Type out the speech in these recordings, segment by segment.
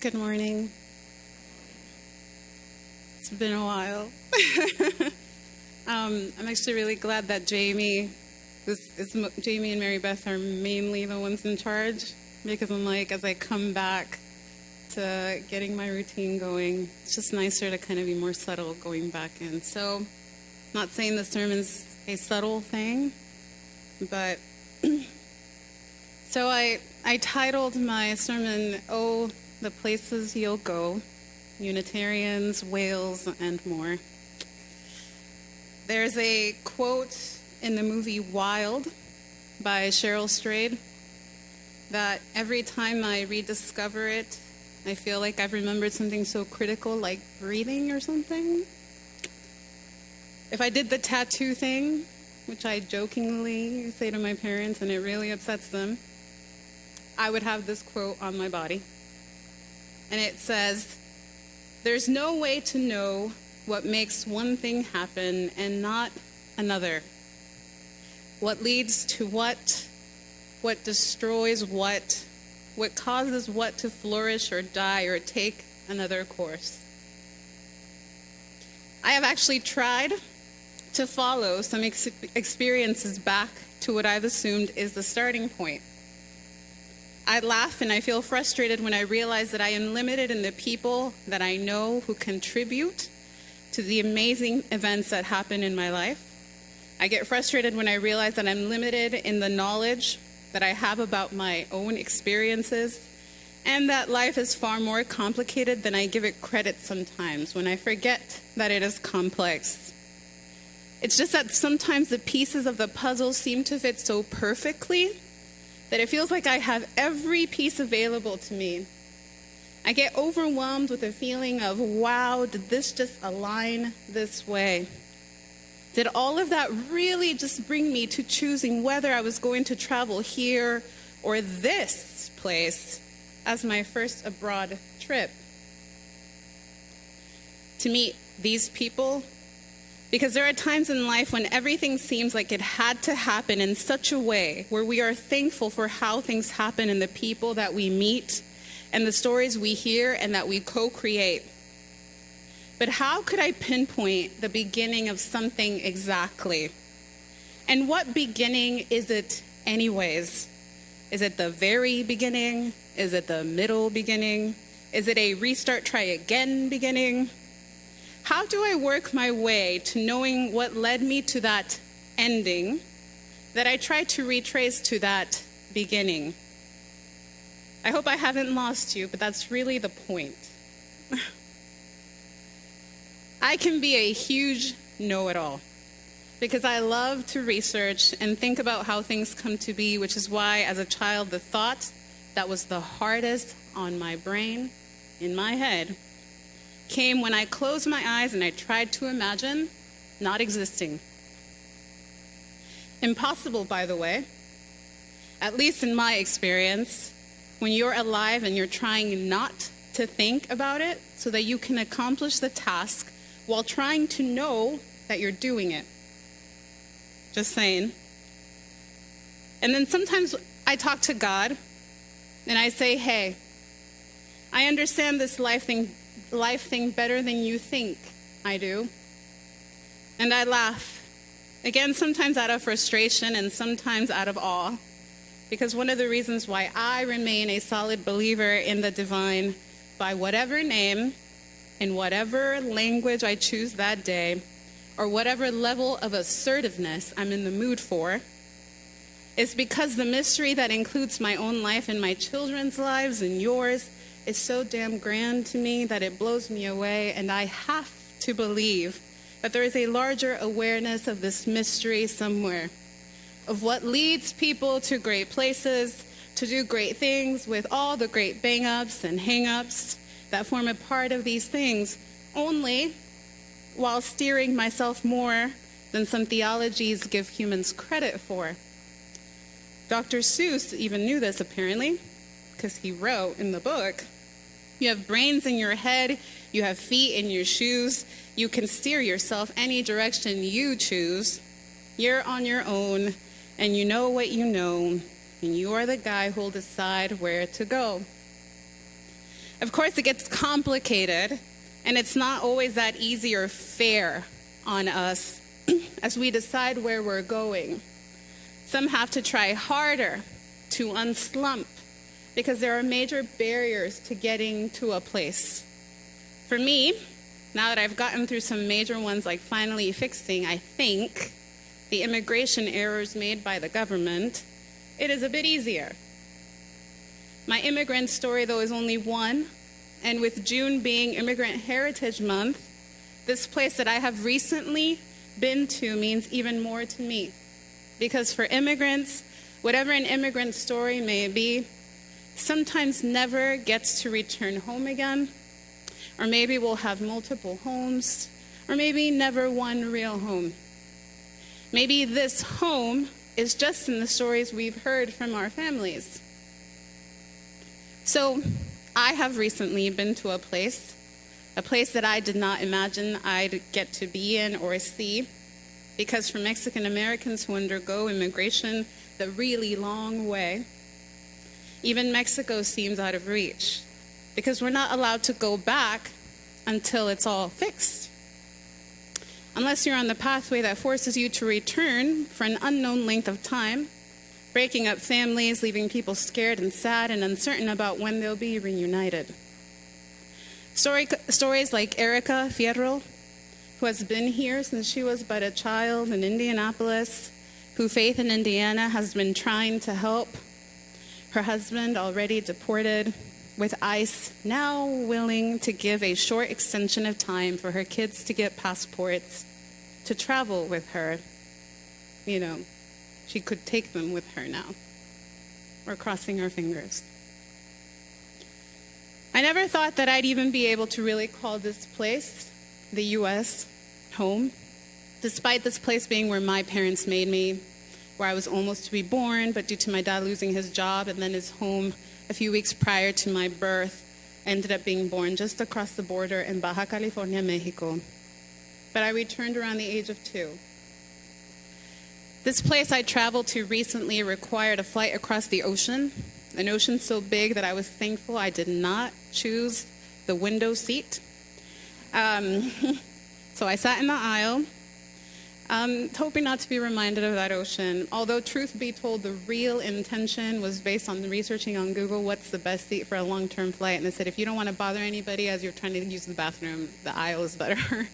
Good morning. It's been a while. I'm actually really glad that Jamie and Mary Beth are mainly the ones in charge, because I'm like, as I come back to getting my routine going, it's just nicer to kind of be more subtle going back in. So, not saying the sermon's a subtle thing, but so I titled my sermon, "Oh, the Places You'll Go, Unitarians, Whales, and More." There's a quote in the movie Wild by Cheryl Strayed that every time I rediscover it, I feel like I've remembered something so critical, like breathing or something. If I did the tattoo thing, which I jokingly say to my parents, and it really upsets them, I would have this quote on my body. And it says, "There's no way to know what makes one thing happen and not another. What leads to what destroys what causes what to flourish or die or take another course." I have actually tried to follow some experiences back to what I've assumed is the starting point. I laugh and I feel frustrated when I realize that I am limited in the people that I know who contribute to the amazing events that happen in my life. I get frustrated when I realize that I'm limited in the knowledge that I have about my own experiences, and that life is far more complicated than I give it credit sometimes, when I forget that it is complex. It's just that sometimes the pieces of the puzzle seem to fit so perfectly that it feels like I have every piece available to me. I get overwhelmed with a feeling of, wow, did this just align this way? Did all of that really just bring me to choosing whether I was going to travel here or this place as my first abroad trip? To meet these people, because there are times in life when everything seems like it had to happen in such a way where we are thankful for how things happen and the people that we meet and the stories we hear and that we co-create. But how could I pinpoint the beginning of something exactly? And what beginning is it anyways? Is it the very beginning? Is it the middle beginning? Is it a restart, try again beginning? How do I work my way to knowing what led me to that ending that I try to retrace to that beginning? I hope I haven't lost you, but that's really the point. I can be a huge know-it-all because I love to research and think about how things come to be, which is why, as a child, the thought that was the hardest on my brain, in my head, came when I closed my eyes and I tried to imagine not existing. Impossible, by the way, at least in my experience, when you're alive and you're trying not to think about it so that you can accomplish the task while trying to know that you're doing it. Just saying. And then sometimes I talk to God and I say, hey, I understand this life thing better than you think I do. And I laugh. Again, sometimes out of frustration and sometimes out of awe. Because one of the reasons why I remain a solid believer in the divine, by whatever name, in whatever language I choose that day, or whatever level of assertiveness I'm in the mood for, is because the mystery that includes my own life and my children's lives and yours is so damn grand to me that it blows me away, and I have to believe that there is a larger awareness of this mystery somewhere, of what leads people to great places, to do great things with all the great bang-ups and hang-ups that form a part of these things, only while steering myself more than some theologies give humans credit for. Dr. Seuss even knew this, apparently, because he wrote in the book, you have brains in your head, you have feet in your shoes, you can steer yourself any direction you choose. You're on your own, and you know what you know, and you are the guy who'll decide where to go. Of course, it gets complicated, and it's not always that easy or fair on us as we decide where we're going. Some have to try harder to unslump because there are major barriers to getting to a place. For me, now that I've gotten through some major ones like finally fixing, I think, the immigration errors made by the government, it is a bit easier. My immigrant story, though, is only one, and with June being Immigrant Heritage Month, this place that I have recently been to means even more to me. Because for immigrants, whatever an immigrant story may be, sometimes never gets to return home again, or maybe we'll have multiple homes, or maybe never one real home. Maybe this home is just in the stories we've heard from our families. So I have recently been to a place that I did not imagine I'd get to be in or see, because for Mexican Americans who undergo immigration the really long way, even Mexico seems out of reach, because we're not allowed to go back until it's all fixed. Unless you're on the pathway that forces you to return for an unknown length of time, breaking up families, leaving people scared and sad and uncertain about when they'll be reunited. Stories like Erica Fierro, who has been here since she was but a child in Indianapolis, who Faith in Indiana has been trying to help. Her husband, already deported, with ICE now willing to give a short extension of time for her kids to get passports to travel with her. You know, she could take them with her now. We're crossing our fingers. I never thought that I'd even be able to really call this place, the U.S., home, despite this place being where my parents made me, where I was almost to be born, but due to my dad losing his job and then his home a few weeks prior to my birth, I ended up being born just across the border in Baja California, Mexico. But I returned around the age of 2. This place I traveled to recently required a flight across the ocean, an ocean so big that I was thankful I did not choose the window seat. So I sat in the aisle, hoping not to be reminded of that ocean. Although truth be told, the real intention was based on researching on Google what's the best seat for a long-term flight. And they said, if you don't want to bother anybody as you're trying to use the bathroom, the aisle is better.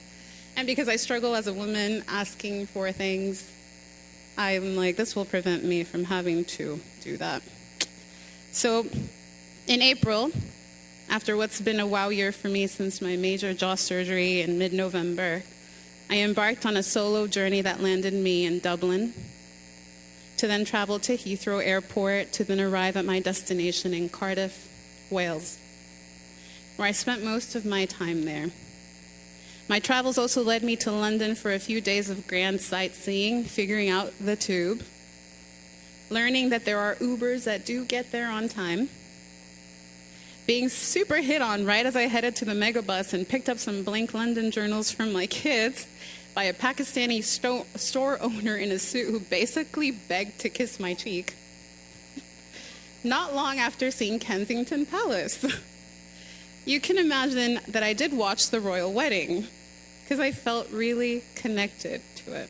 And because I struggle as a woman asking for things, I'm like, this will prevent me from having to do that. So in April, after what's been a wow year for me since my major jaw surgery in mid-November, I embarked on a solo journey that landed me in Dublin, to then travel to Heathrow Airport, to then arrive at my destination in Cardiff, Wales, where I spent most of my time there. My travels also led me to London for a few days of grand sightseeing, figuring out the tube, learning that there are Ubers that do get there on time, being super hit on right as I headed to the megabus and picked up some blank London journals from my kids by a Pakistani store owner in a suit who basically begged to kiss my cheek. Not long after seeing Kensington Palace. You can imagine that I did watch the royal wedding because I felt really connected to it.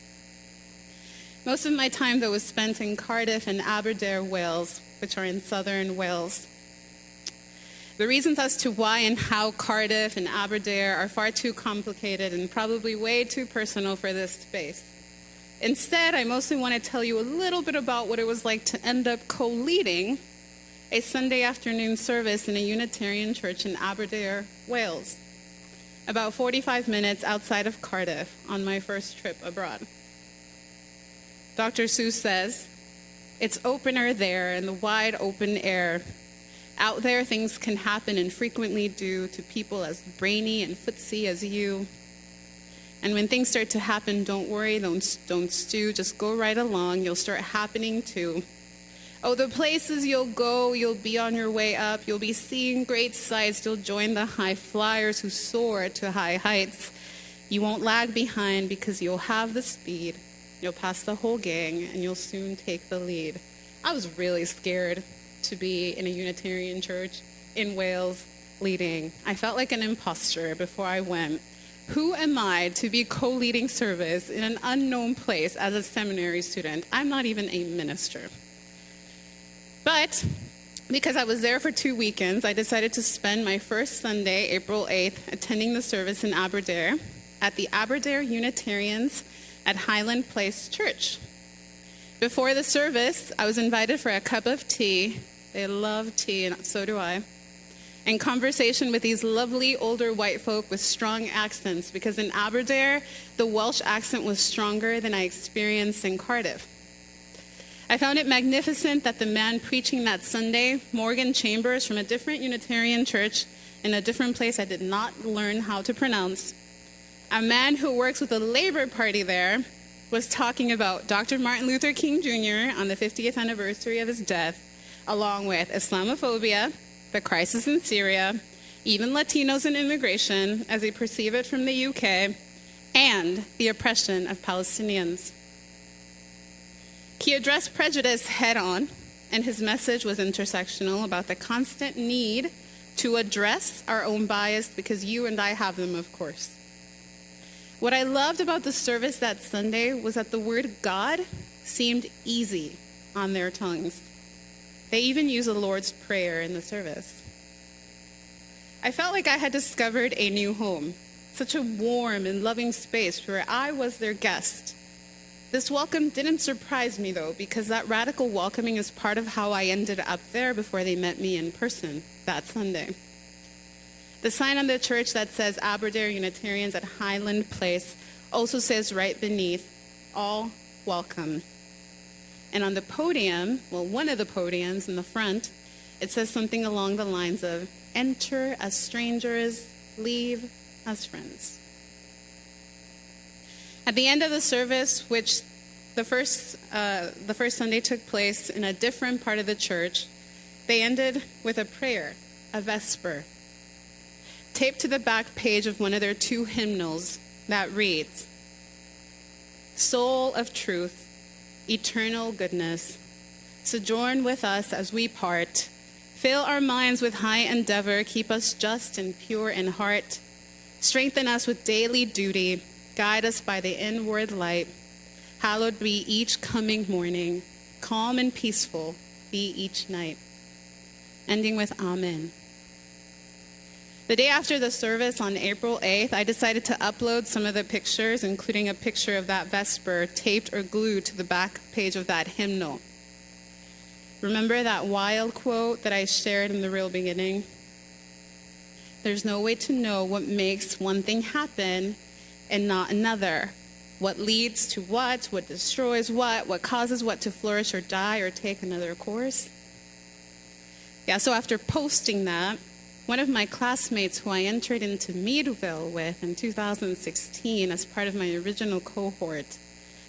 Most of my time, though, was spent in Cardiff and Aberdare, Wales, which are in southern Wales. The reasons as to why and how Cardiff and Aberdare are far too complicated and probably way too personal for this space. Instead, I mostly want to tell you a little bit about what it was like to end up co-leading a Sunday afternoon service in a Unitarian church in Aberdare, Wales, about 45 minutes outside of Cardiff on my first trip abroad. Dr. Seuss says, it's opener there in the wide open air. Out there, things can happen and frequently do to people as brainy and footsie as you. And when things start to happen, don't worry, don't stew, just go right along. You'll start happening too. Oh, the places you'll go, you'll be on your way up. You'll be seeing great sights. You'll join the high flyers who soar to high heights. You won't lag behind because you'll have the speed. You'll pass the whole gang, and you'll soon take the lead. I was really scared to be in a Unitarian church in Wales leading. I felt like an imposter before I went. Who am I to be co-leading service in an unknown place as a seminary student? I'm not even a minister. But because I was there for 2 weekends, I decided to spend my first Sunday, April 8th, attending the service in Aberdare at the Aberdare Unitarians at Highland Place Church. Before the service, I was invited for a cup of tea. They love tea, and so do I. And conversation with these lovely older white folk with strong accents, because in Aberdare, the Welsh accent was stronger than I experienced in Cardiff. I found it magnificent that the man preaching that Sunday, Morgan Chambers, from a different Unitarian church in a different place I did not learn how to pronounce, a man who works with the Labour Party there, was talking about Dr. Martin Luther King Jr. on the 50th anniversary of his death, along with Islamophobia, the crisis in Syria, even Latinos and immigration as they perceive it from the UK, and the oppression of Palestinians. He addressed prejudice head-on, and his message was intersectional about the constant need to address our own bias, because you and I have them, of course. What I loved about the service that Sunday was that the word God seemed easy on their tongues. They even used the Lord's Prayer in the service. I felt like I had discovered a new home, such a warm and loving space where I was their guest. This welcome didn't surprise me, though, because that radical welcoming is part of how I ended up there before they met me in person that Sunday. The sign on the church that says Aberdare Unitarians at Highland Place also says right beneath, all welcome. And on the podium, well, one of the podiums in the front, it says something along the lines of, enter as strangers, leave as friends. At the end of the service, which the first Sunday took place in a different part of the church, they ended with a prayer, a vesper, taped to the back page of one of their 2 hymnals that reads, Soul of truth, eternal goodness, sojourn with us as we part. Fill our minds with high endeavor, keep us just and pure in heart. Strengthen us with daily duty, guide us by the inward light. Hallowed be each coming morning, calm and peaceful be each night. Ending with Amen. The day after the service on April 8th, I decided to upload some of the pictures, including a picture of that vesper taped or glued to the back page of that hymnal. Remember that wild quote that I shared in the real beginning? There's no way to know what makes one thing happen and not another. What leads to what destroys what causes what to flourish or die or take another course. Yeah, so after posting that, one of my classmates who I entered into Meadville with in 2016 as part of my original cohort,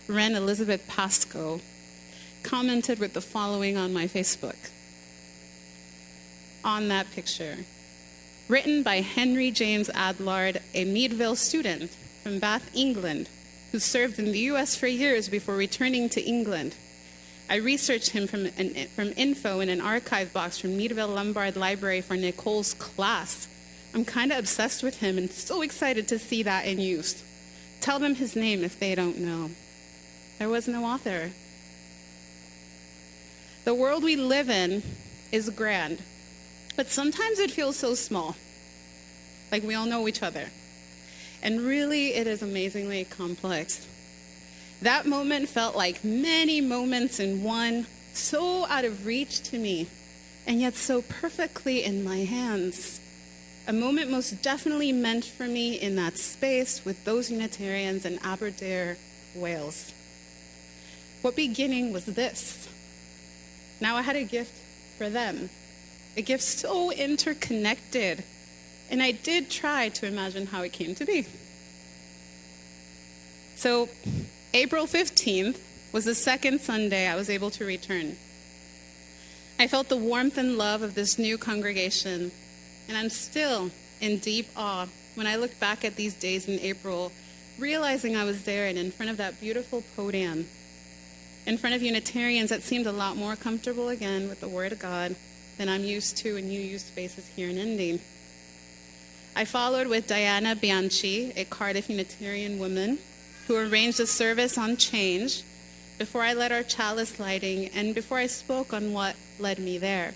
Ren Elizabeth Pasco, commented with the following on my Facebook. On that picture, written by Henry James Adlard, a Meadville student from Bath, England, who served in the U.S. for years before returning to England. I researched him from info in an archive box from Meadville Lombard Library for Nicole's class. I'm kind of obsessed with him and so excited to see that in use. Tell them his name if they don't know. There was no author. The world we live in is grand, but sometimes it feels so small, like we all know each other. And really, it is amazingly complex. That moment felt like many moments in one, so out of reach to me, and yet so perfectly in my hands. A moment most definitely meant for me in that space with those Unitarians in Aberdare, Wales. What beginning was this? Now I had a gift for them, a gift so interconnected, and I did try to imagine how it came to be. So, April 15th was the second Sunday I was able to return. I felt the warmth and love of this new congregation, and I'm still in deep awe when I look back at these days in April, realizing I was there and in front of that beautiful podium, in front of Unitarians that seemed a lot more comfortable again with the Word of God than I'm used to in UU spaces here in Indy. I followed with Diana Bianchi, a Cardiff Unitarian woman, who arranged a service on change before I led our chalice lighting and before I spoke on what led me there.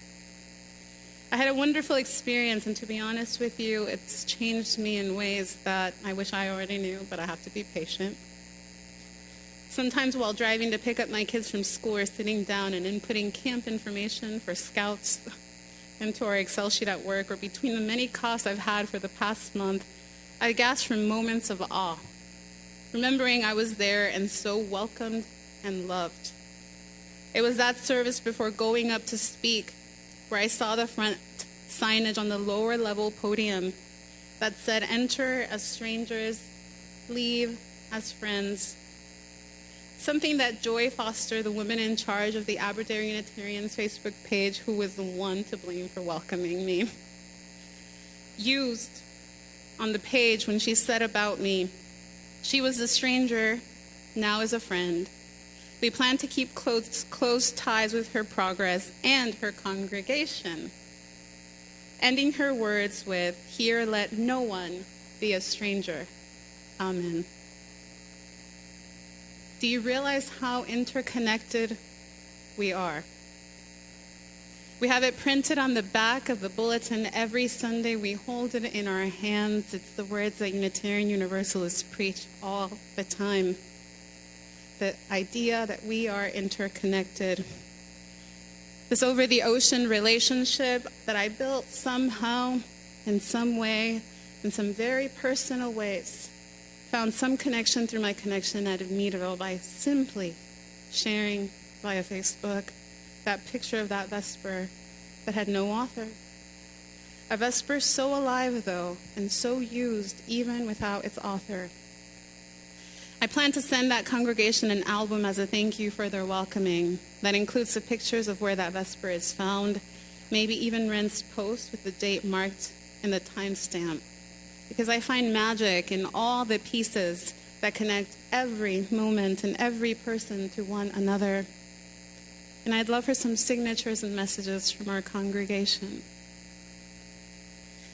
I had a wonderful experience, and to be honest with you, it's changed me in ways that I wish I already knew, but I have to be patient. Sometimes while driving to pick up my kids from school or sitting down and inputting camp information for scouts into our Excel sheet at work, or between the many coughs I've had for the past month, I gasp from moments of awe, remembering I was there and so welcomed and loved. It was that service before going up to speak where I saw the front signage on the lower level podium that said, "Enter as strangers, leave as friends." Something that Joy Foster, the woman in charge of the Aberdare Unitarians Facebook page, who was the one to blame for welcoming me, used on the page when she said about me, "She was a stranger, now is a friend. We plan to keep close ties with her progress and her congregation." Ending her words with, "Here let no one be a stranger. Amen." Do you realize how interconnected we are? We have it printed on the back of the bulletin every Sunday. We hold it in our hands. It's the words that Unitarian Universalists preach all the time. The idea that we are interconnected. This over-the-ocean relationship that I built somehow, in some way, in some very personal ways, found some connection through my connection at Meadville by simply sharing via Facebook that picture of that Vesper that had no author. A Vesper so alive, though, and so used even without its author. I plan to send that congregation an album as a thank you for their welcoming that includes the pictures of where that Vesper is found, maybe even Ren's post with the date marked and the timestamp. Because I find magic in all the pieces that connect every moment and every person to one another. And I'd love for some signatures and messages from our congregation.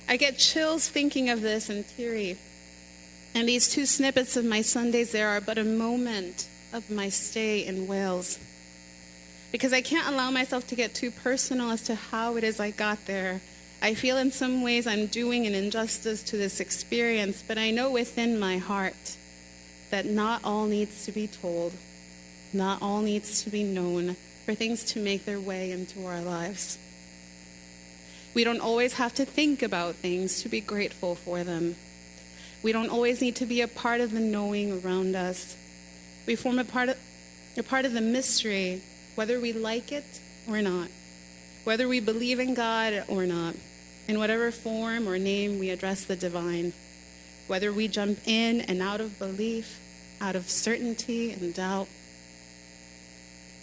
I get chills thinking of this and teary. And these two snippets of my Sundays there are but a moment of my stay in Wales. Because I can't allow myself to get too personal as to how it is I got there. I feel in some ways I'm doing an injustice to this experience, but I know within my heart that not all needs to be told, not all needs to be known for things to make their way into our lives. We don't always have to think about things to be grateful for them. We don't always need to be a part of the knowing around us. We form a part of the mystery, whether we like it or not, whether we believe in God or not, in whatever form or name we address the divine, whether we jump in and out of belief, out of certainty and doubt.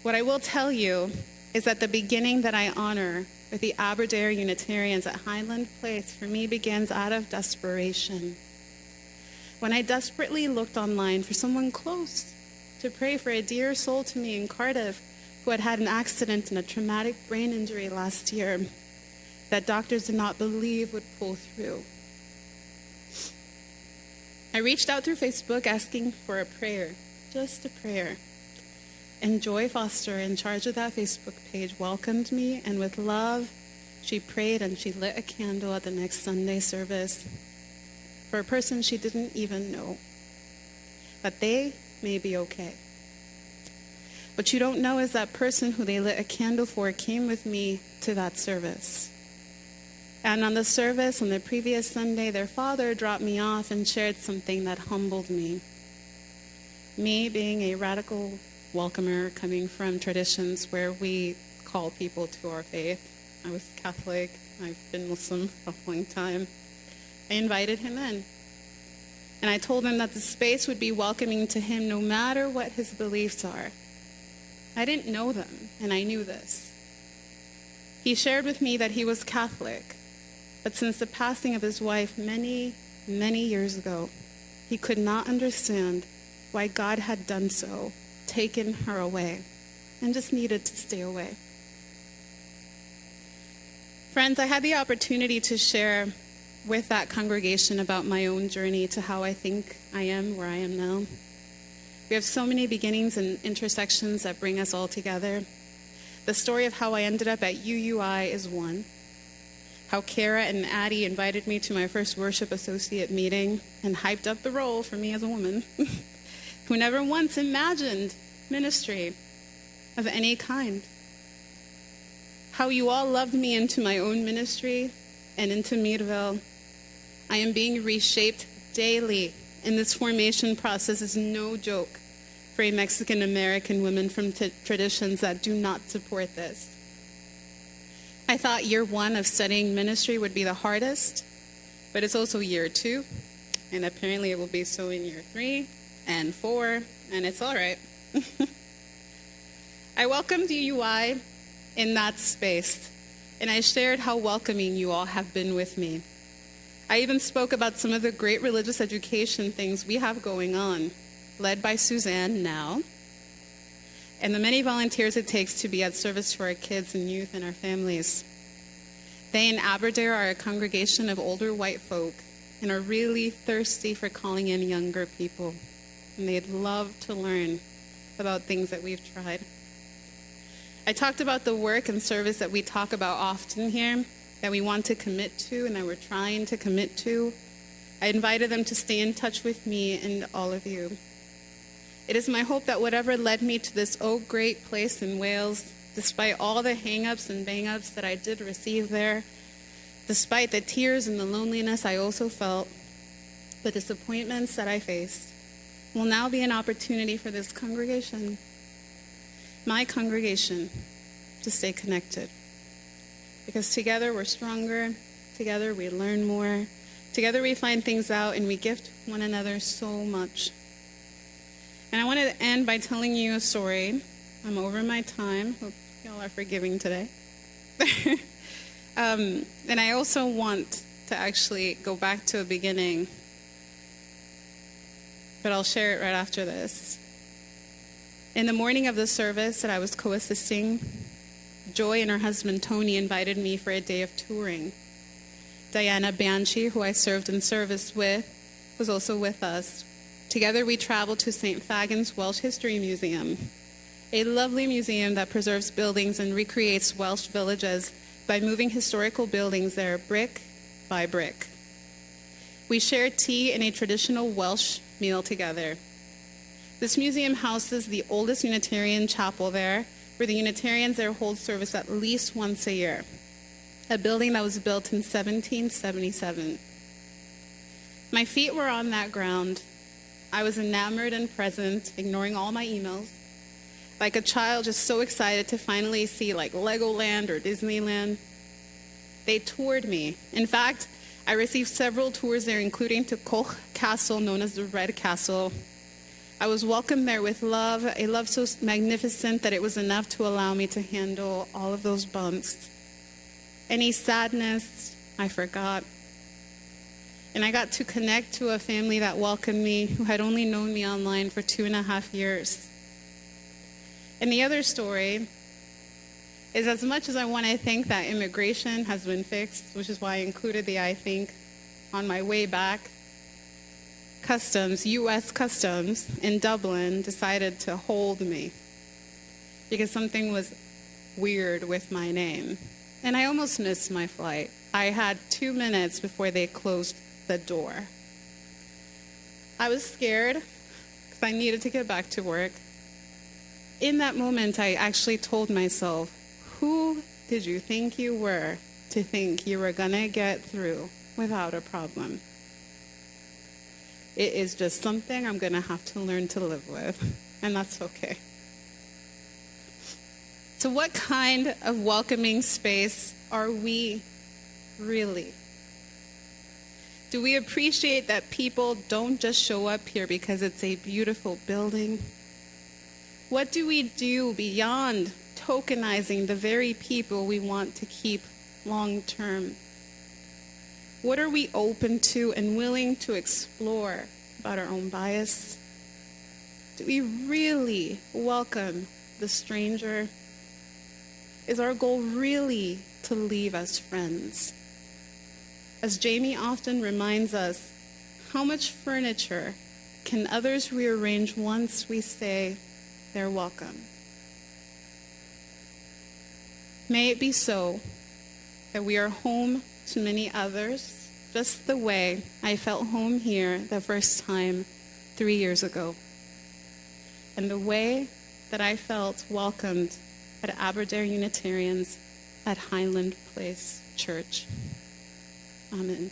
What I will tell you is that the beginning that I honor with the Aberdare Unitarians at Highland Place for me begins out of desperation. When I desperately looked online for someone close to pray for a dear soul to me in Cardiff who had had an accident and a traumatic brain injury last year that doctors did not believe would pull through. I reached out through Facebook asking for a prayer, just a prayer. And Joy Foster, in charge of that Facebook page, welcomed me, and with love, she prayed and she lit a candle at the next Sunday service for a person she didn't even know, that they may be okay. What you don't know is that person who they lit a candle for came with me to that service. And on the service, on the previous Sunday, their father dropped me off and shared something that humbled me. Me being a radical welcomer coming from traditions where we call people to our faith. I was Catholic. I've been Muslim for a long time. I invited him in. And I told him that the space would be welcoming to him no matter what his beliefs are. I didn't know them, and I knew this. He shared with me that he was Catholic, but since the passing of his wife many, many years ago, he could not understand why God had done so, taken her away, and just needed to stay away. Friends, I had the opportunity to share with that congregation about my own journey to how I think I am where I am now. We have so many beginnings and intersections that bring us all together. The story of how I ended up at UUI is one. How Kara and Addie invited me to my first worship associate meeting and hyped up the role for me as a woman who never once imagined ministry of any kind. How you all loved me into my own ministry and into Meadville. I am being reshaped daily, and this formation process is no joke for a Mexican-American woman from traditions that do not support this. I thought year 1 of studying ministry would be the hardest, but it's also year 2, and apparently it will be so in year 3 and 4, and it's all right. I welcomed UUI in that space, and I shared how welcoming you all have been with me. I even spoke about some of the great religious education things we have going on, led by Suzanne now, and the many volunteers it takes to be at service for our kids and youth and our families. They in Aberdare are a congregation of older white folk and are really thirsty for calling in younger people, and they'd love to learn about things that we've tried. I talked about the work and service that we talk about often here, that we want to commit to and that we're trying to commit to. I invited them to stay in touch with me and all of you. It is my hope that whatever led me to this great place in Wales, despite all the hang-ups and bang-ups that I did receive there, despite the tears and the loneliness I also felt, the disappointments that I faced, will now be an opportunity for this congregation, my congregation, to stay connected. Because together we're stronger, together we learn more, together we find things out, and we gift one another so much. And I want to end by telling you a story. I'm over my time. Hope y'all are forgiving today. And I also want to actually go back to a beginning, but I'll share it right after this. In the morning of the service that I was co-assisting, Joy and her husband Tony invited me for a day of touring. Diana Banshee, who I served in service with, was also with us. Together we traveled to St. Fagan's Welsh History Museum, a lovely museum that preserves buildings and recreates Welsh villages by moving historical buildings there brick by brick. We shared tea and a traditional Welsh meal together. This museum houses the oldest Unitarian chapel there, where the Unitarians there hold service at least once a year, a building that was built in 1777. My feet were on that ground. I was enamored and present, ignoring all my emails, like a child just so excited to finally see like Legoland or Disneyland. They toured me. In fact, I received several tours there, including to Koch Castle, known as the Red Castle. I was welcomed there with love, a love so magnificent that it was enough to allow me to handle all of those bumps. Any sadness, I forgot. And I got to connect to a family that welcomed me, who had only known me online for 2.5 years. And the other story is, as much as I want to think that immigration has been fixed, which is why I included the I think on my way back, U.S. Customs in Dublin decided to hold me because something was weird with my name. And I almost missed my flight. I had 2 minutes before they closed the door. I was scared because I needed to get back to work. In that moment, I actually told myself, who did you think you were to think you were gonna get through without a problem? It is just something I'm gonna have to learn to live with, and that's okay. So what kind of welcoming space are we really? Do we appreciate that people don't just show up here because it's a beautiful building? What do we do beyond tokenizing the very people we want to keep long term? What are we open to and willing to explore about our own bias? Do we really welcome the stranger? Is our goal really to leave as friends? as Jamie often reminds us, how much furniture can others rearrange once we say they're welcome? May it be so that we are home to many others, just the way I felt home here the first time 3 years ago, and the way that I felt welcomed at Aberdare Unitarians at Highland Place Church. Amen.